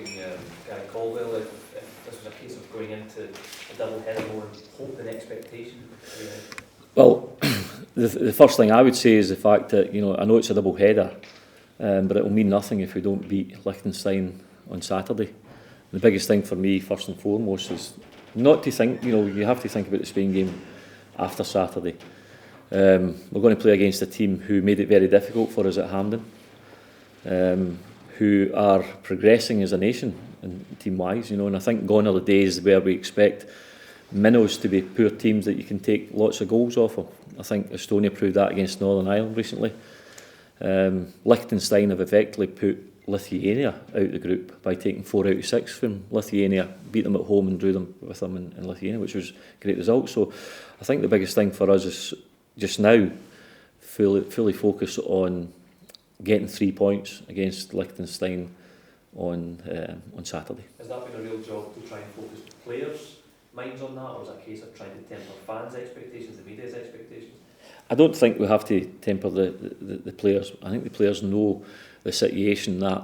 asking Gary Caldwell if this was a case of going into a double header more hope than expectation. Well, the first thing I would say is the fact that, I know it's a double header, but it will mean nothing if we don't beat Liechtenstein on Saturday. The biggest thing for me, first and foremost, is not to think, you have to think about the Spain game after Saturday. We're going to play against a team who made it very difficult for us at Hampden, who are progressing as a nation and team-wise, and I think gone are the days where we expect minnows to be poor teams that you can take lots of goals off of. I think Estonia proved that against Northern Ireland recently. Liechtenstein have effectively put Lithuania out the group by taking 4 out of 6 from Lithuania, beat them at home and drew them with them in Lithuania, which was a great result. So I think the biggest thing for us is just now fully focus on getting 3 points against Liechtenstein on Saturday. Has that been a real job to try and focus players' minds on that, or is it a case of trying to temper fans' expectations, the media's expectations? I don't think we have to temper the players. I think the players know the situation that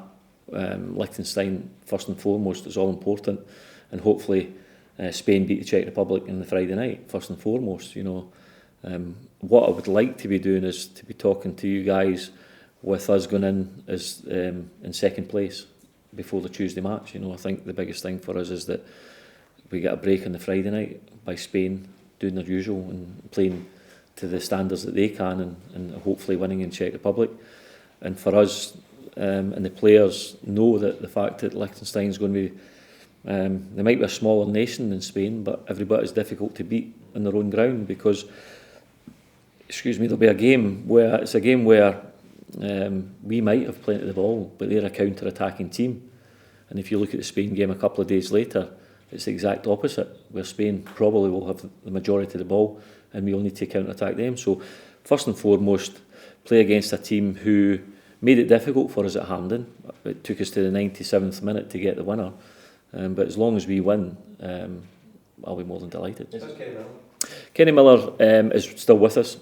Liechtenstein, first and foremost, is all important, and hopefully Spain beat the Czech Republic on the Friday night, first and foremost. What I would like to be doing is to be talking to you guys with us going in as in second place before the Tuesday match. I think the biggest thing for us is that we get a break on the Friday night by Spain doing their usual and playing to the standards that they can, and hopefully winning in Czech Republic. And for us and the players know that the fact that Liechtenstein is going to be, they might be a smaller nation than Spain, but every bit is difficult to beat on their own ground, because, there'll be a game where we might have plenty of the ball, but they're a counter-attacking team. And if you look at the Spain game a couple of days later, it's the exact opposite, where Spain probably will have the majority of the ball and we will need to counter-attack them. So first and foremost, play against a team who made it difficult for us at Hampden. It took us to the 97th minute to get the winner. But as long as we win, I'll be more than delighted. Kenny Miller is still with us.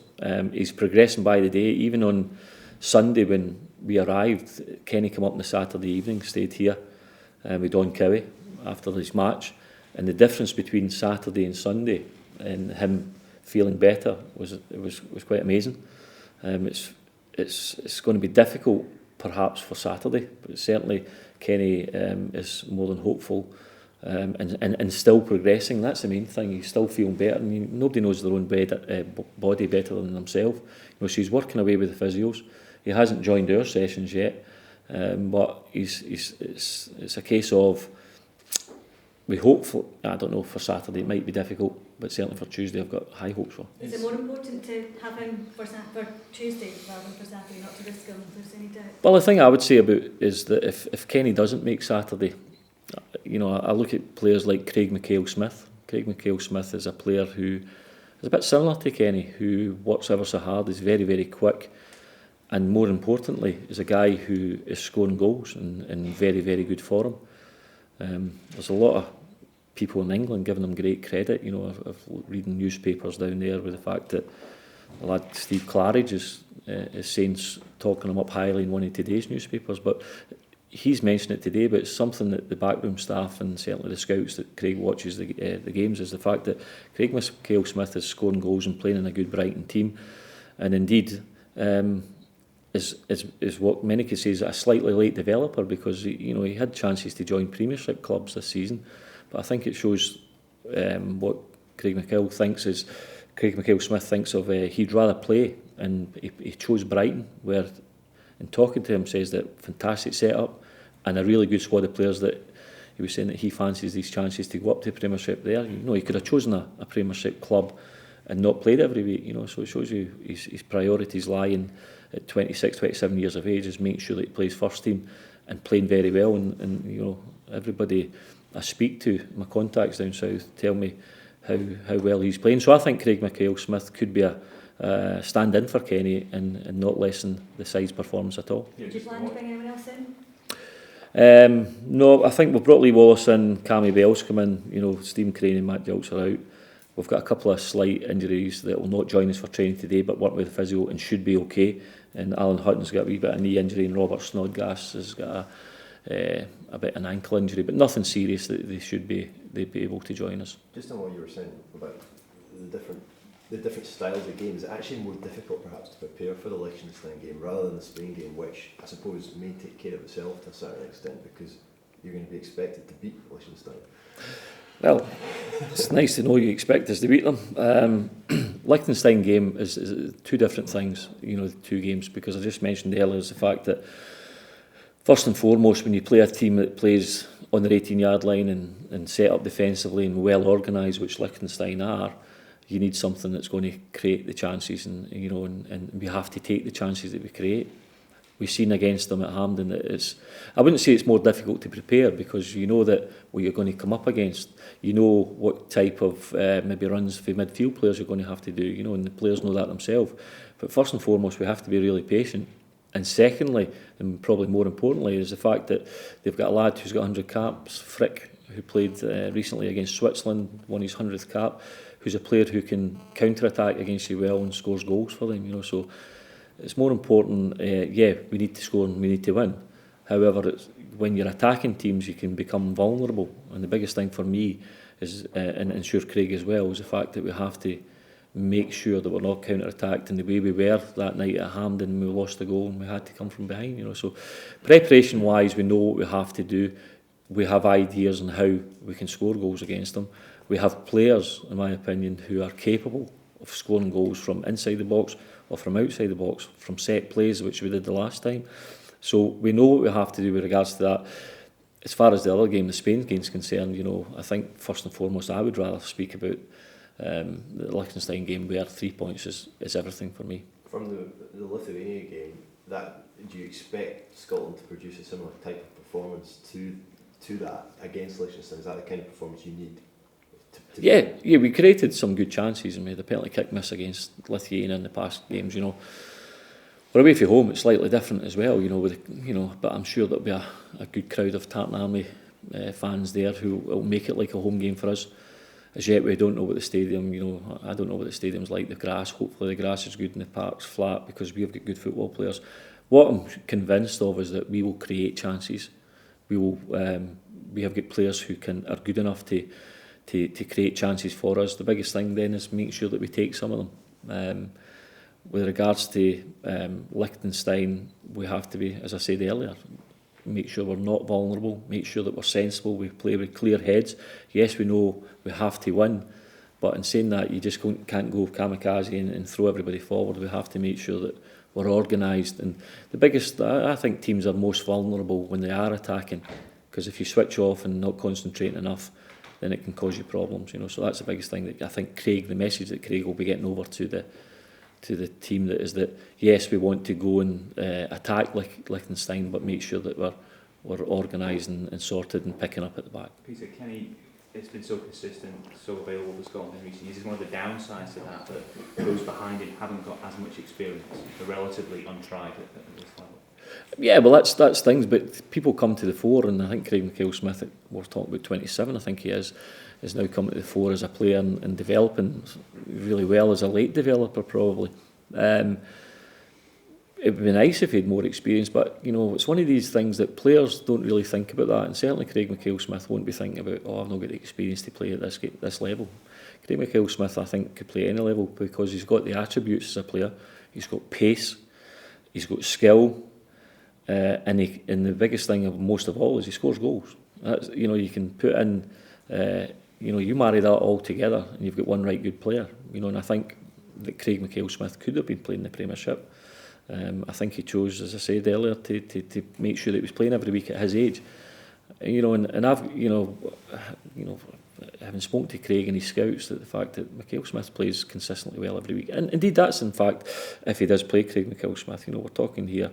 He's progressing by the day. Even on Sunday when we arrived, Kenny came up on the Saturday evening, stayed here with Don Cowie after his match, and the difference between Saturday and Sunday and him feeling better was quite amazing. It's going to be difficult perhaps for Saturday, but certainly Kenny is more than hopeful and still progressing. That's the main thing. He's still feeling better. Nobody knows their own body better than themselves. So he's working away with the physios. He hasn't joined our sessions yet, but it's a case of, we hope for, I don't know, for Saturday it might be difficult, but certainly for Tuesday I've got high hopes for. Is it more important to have him for Tuesday rather than for Saturday, not to risk him if there's any doubt? Well, the thing I would say about is that if Kenny doesn't make Saturday, I look at players like Craig McHale-Smith. Craig McHale-Smith is a player who is a bit similar to Kenny, who works ever so hard, is very, very quick, and more importantly, is a guy who is scoring goals in very, very good form. There's a lot of people in England giving him great credit. I've reading newspapers down there with the fact that the lad Steve Claridge is talking him up highly in one of today's newspapers. But he's mentioned it today, but it's something that the backroom staff and certainly the scouts that Craig watches the games, is the fact that Craig McHale-Smith is scoring goals and playing in a good Brighton team, and indeed is what many could say is a slightly late developer, because he had chances to join Premiership clubs this season, but I think it shows what Craig McHale-Smith thinks of. He'd rather play, and he chose Brighton, where, in talking to him, says that fantastic setup and a really good squad of players, that he was saying that he fancies these chances to go up to Premiership there. He could have chosen a Premiership club and not played every week, so it shows you his priorities lie in, at 26, 27 years of age, is making sure that he plays first team and playing very well. And everybody I speak to, my contacts down south, tell me how well he's playing. So I think Craig McHale-Smith could be a stand-in for Kenny and not lessen the side's performance at all. Do you plan to bring anyone else in? No, I think we've brought Lee Wallace in, Cammy Bell's come in, Stephen Crane and Matt Dilks are out. We've got a couple of slight injuries that will not join us for training today, but work with the physio and should be okay. And Alan Hutton's got a wee bit of knee injury, and Robert Snodgrass has got a bit of an ankle injury, but nothing serious that they'd be able to join us. Just on what you were saying about the different styles of games, it's actually more difficult perhaps to prepare for the Liechtenstein game rather than the Spain game, which I suppose may take care of itself to a certain extent because you're going to be expected to beat Liechtenstein. Well, it's nice to know you expect us to beat them. Liechtenstein game is two different things, the two games, because I just mentioned earlier is the fact that first and foremost, when you play a team that plays on their 18-yard line and set up defensively and well organised, which Liechtenstein are, you need something that's going to create the chances, and we have to take the chances that we create. We've seen against them at Hampden that I wouldn't say it's more difficult to prepare because you know that what you're going to come up against. You know what type of maybe runs for midfield players you're going to have to do, and the players know that themselves. But first and foremost, we have to be really patient. And secondly, and probably more importantly, is the fact that they've got a lad who's got 100 caps, Frick, who played recently against Switzerland, won his 100th cap, who's a player who can counter-attack against you well and scores goals for them, so it's more important, we need to score and we need to win. However, when you're attacking teams, you can become vulnerable. And the biggest thing for me is, and I'm sure Craig as well, is the fact that we have to make sure that we're not counter-attacked in the way we were that night at Hampden. We lost the goal and we had to come from behind, So preparation-wise, we know what we have to do. We have ideas on how we can score goals against them. We have players, in my opinion, who are capable of scoring goals from inside the box or from outside the box, from set plays, which we did the last time. So we know what we have to do with regards to that. As far as the other game, the Spain game is concerned, I think first and foremost I would rather speak about the Liechtenstein game where 3 points is everything for me. From the Lithuania game, do you expect Scotland to produce a similar type of performance to that against Liechtenstein? Is that the kind of performance you need? Yeah, we created some good chances and we had a penalty kick miss against Lithuania in the past games, We're away from home, it's slightly different as well, but I'm sure there'll be a good crowd of Tartan Army fans there who will make it like a home game for us. As yet, we don't know what the stadium, I don't know what the stadium's like, the grass. Hopefully the grass is good and the park's flat because we have got good football players. What I'm convinced of is that we will create chances. We have got players who are good enough to create chances for us. The biggest thing then is make sure that we take some of them. With regards to Liechtenstein, we have to be, as I said earlier, make sure we're not vulnerable, make sure that we're sensible, we play with clear heads. Yes, we know we have to win, but in saying that, you just can't go kamikaze and throw everybody forward. We have to make sure that we're organised. And the biggest, I think teams are most vulnerable when they are attacking, because if you switch off and not concentrate enough, then it can cause you problems, So that's the biggest thing that I think the message that Craig will be getting over to the team is that yes, we want to go and attack Liechtenstein, but make sure that we're organised and sorted and picking up at the back. Peter, Kenny, it's been so consistent, so available for Scotland in recent years. Is one of the downsides to that those behind him haven't got as much experience, they're relatively untried at this level. Yeah, well, that's things, but people come to the fore, and I think Craig McHale-Smith, we're talking about 27, I think he is now coming to the fore as a player and developing really well as a late developer, probably. It would be nice if he had more experience, but, it's one of these things that players don't really think about that, and certainly Craig McHale-Smith won't be thinking about, I've not got the experience to play at this level. Craig McHale-Smith, I think, could play any level because he's got the attributes as a player. He's got pace, he's got skill, and the biggest thing of most of all is he scores goals. That's, you can put in, you marry that all together and you've got one right good player. And I think that Craig McHale-Smith could have been playing the Premiership. I think he chose, as I said earlier, to make sure that he was playing every week at his age. And I've, having spoken to Craig and his scouts, that the fact that McHale-Smith plays consistently well every week, and indeed that's in fact, if he does play Craig McHale-Smith, we're talking here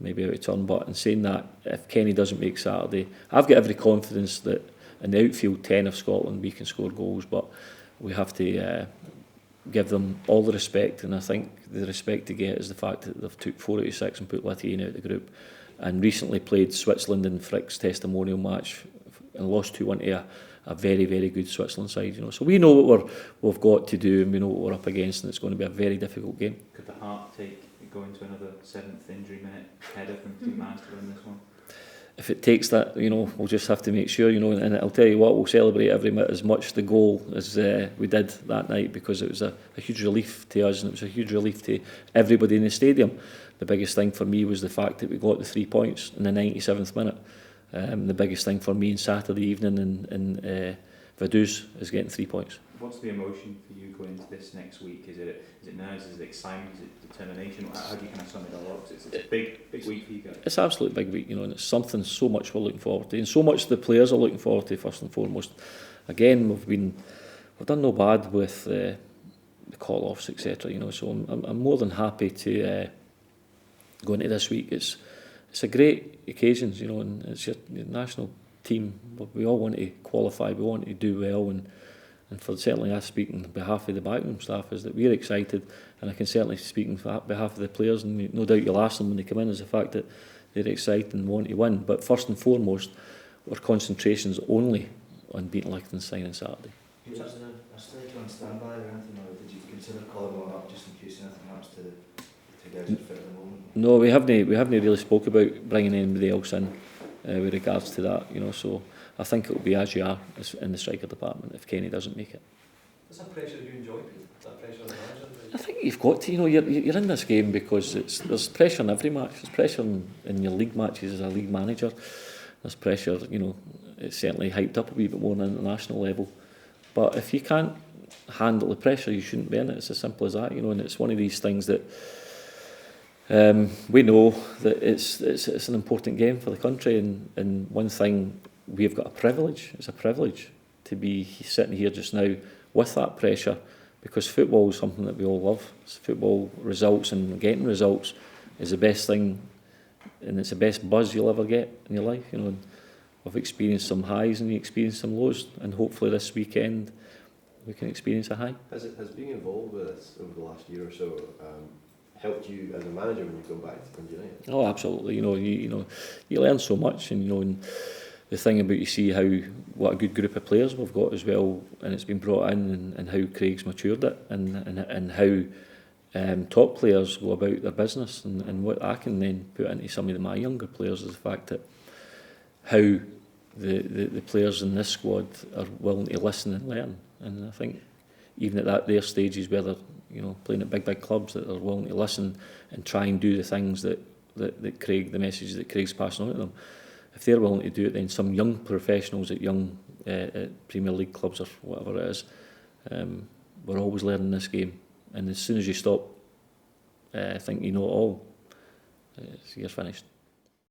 maybe out of turn, but in saying that, if Kenny doesn't make Saturday, I've got every confidence that in the outfield 10 of Scotland we can score goals, but we have to give them all the respect, and I think the respect to get is the fact that they've took 4 out of 6 and put Lithuania out of the group, and recently played Switzerland in Frick's testimonial match and lost 2-1 to a very, very good Switzerland side. So we know what we've got to do, and we know what we're up against, and it's going to be a very difficult game. Could the heart go into another 7th injury minute header from Team Mars to win this one? if it takes that, we'll just have to make sure, and I'll tell you what, we'll celebrate every minute as much the goal as we did that night, because it was a huge relief to us, and it was a huge relief to everybody in the stadium. The biggest thing for me was the fact that we got the 3 points in the 97th minute. The biggest thing for me on Saturday evening in Vaduz is getting 3 points. What's the emotion for you going into this next week? Is it nerves? Is it excitement? Is it determination? How do you kind of sum it all up? It's a big week for you guys. It's an absolute big week, and it's something so much we're looking forward to, and so much the players are looking forward to first and foremost. Again, we've done no bad with the call-offs, etc. So I'm more than happy to go into this week. It's a great occasion, and it's your national team. We all want to qualify, we want to do well, and for certainly us speaking on behalf of the backroom staff is that we're excited, and I can certainly speak on behalf of the players, and no doubt you'll ask them when they come in, is the fact that they're excited and want to win. But first and foremost, our concentration is only on beating Liechtenstein on Saturday. Was there a strike on standby or anything, or did you consider calling one up just in case anything happens to the guys that fit at the moment? No, we haven't really spoke about bringing anybody else in with regards to that, so I think it will be as you are in the striker department if Kenny doesn't make it. Is that pressure you enjoy? Is that pressure on the manager? I think you've got to, you're in this game because there's pressure in every match. There's pressure in your league matches as a league manager. There's pressure, it's certainly hyped up a wee bit more on an international level. But if you can't handle the pressure, you shouldn't be in it. It's as simple as that, and it's one of these things that we know that it's an important game for the country, and one thing we've got a privilege. It's a privilege to be sitting here just now with that pressure, because football is something that we all love. Football results and getting results is the best thing, and it's the best buzz you'll ever get in your life. And we've experienced some highs and we experienced some lows, and hopefully this weekend we can experience a high. Has being involved with this over the last year or so helped you as a manager when you've gone back to Dundee United? Oh, absolutely. You learn so much, and the thing about you see what a good group of players we've got as well, and it's been brought in, and how Craig's matured it, and how top players go about their business, and what I can then put into some of my younger players is the fact that how the players in this squad are willing to listen and learn. And I think even at their stages where they're playing at big clubs, that they're willing to listen and try and do the things that Craig, the messages that Craig's passing on to them. If they're willing to do it, then some young professionals at young Premier League clubs or whatever it is, we're always learning this game. And as soon as you stop thinking you know it all, you're finished.